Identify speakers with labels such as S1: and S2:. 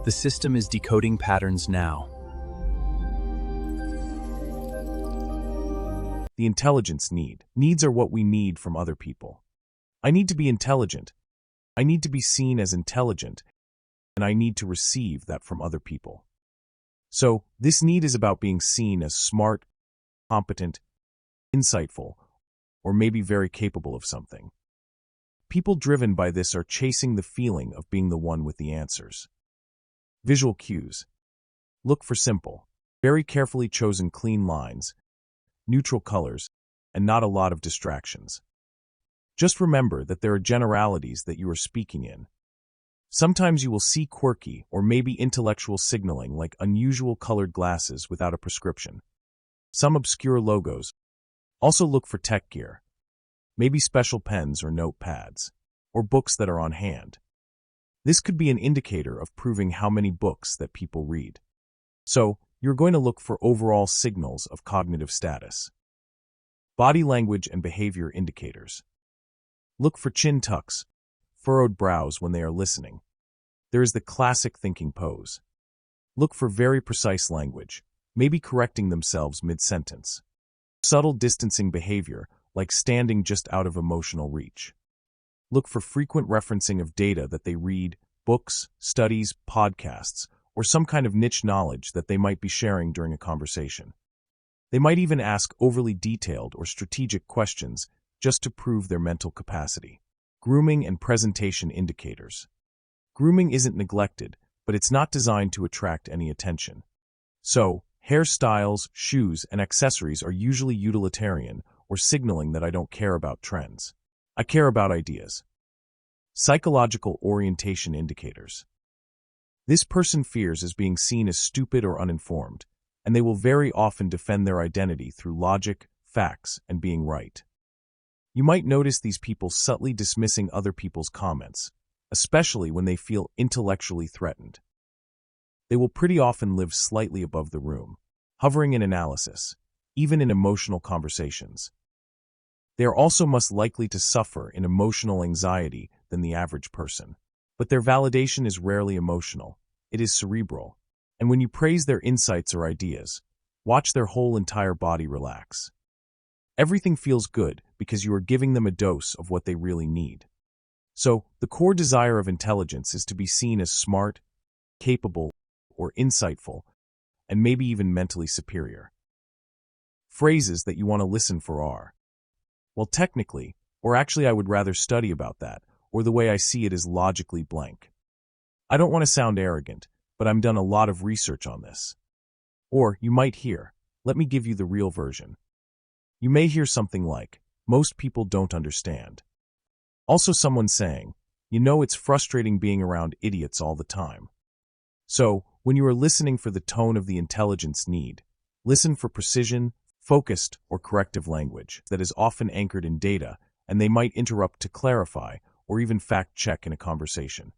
S1: The system is decoding patterns now.
S2: The intelligence need. Needs are what we need from other people. I need to be intelligent. I need to be seen as intelligent, and I need to receive that from other people. So, this need is about being seen as smart, competent, insightful, or maybe very capable of something. People driven by this are chasing the feeling of being the one with the answers. Visual cues. Look for simple, very carefully chosen clean lines, neutral colors, and not a lot of distractions. Just remember that there are generalities that you are speaking in. Sometimes you will see quirky or maybe intellectual signaling like unusual colored glasses without a prescription. Some obscure logos. Also look for tech gear. Maybe special pens or notepads, or books that are on hand. This could be an indicator of proving how many books that people read. So, you're going to look for overall signals of cognitive status. Body language and behavior indicators. Look for chin tucks, furrowed brows when they are listening. There is the classic thinking pose. Look for very precise language, maybe correcting themselves mid-sentence. Subtle distancing behavior, like standing just out of emotional reach. Look for frequent referencing of data that they read, books, studies, podcasts, or some kind of niche knowledge that they might be sharing during a conversation. They might even ask overly detailed or strategic questions just to prove their mental capacity. Grooming and presentation indicators. Grooming isn't neglected, but it's not designed to attract any attention. So, hairstyles, shoes, and accessories are usually utilitarian or signaling that I don't care about trends. I care about ideas. Psychological orientation indicators. This person fears as being seen as stupid or uninformed, and they will very often defend their identity through logic, facts, and being right. You might notice these people subtly dismissing other people's comments, especially when they feel intellectually threatened. They will pretty often live slightly above the room, hovering in analysis, even in emotional conversations. They are also most likely to suffer in emotional anxiety than the average person. But their validation is rarely emotional, it is cerebral. And when you praise their insights or ideas, watch their whole entire body relax. Everything feels good because you are giving them a dose of what they really need. So, the core desire of intelligence is to be seen as smart, capable, or insightful, and maybe even mentally superior. Phrases that you want to listen for are, well, technically, or actually I would rather study about that, or the way I see it is logically blank. I don't want to sound arrogant, but I've done a lot of research on this. Or you might hear, let me give you the real version. You may hear something like, most people don't understand. Also someone saying, it's frustrating being around idiots all the time. So, when you are listening for the tone of the intelligence need, listen for precision, focused, or corrective language that is often anchored in data, and they might interrupt to clarify or even fact-check in a conversation.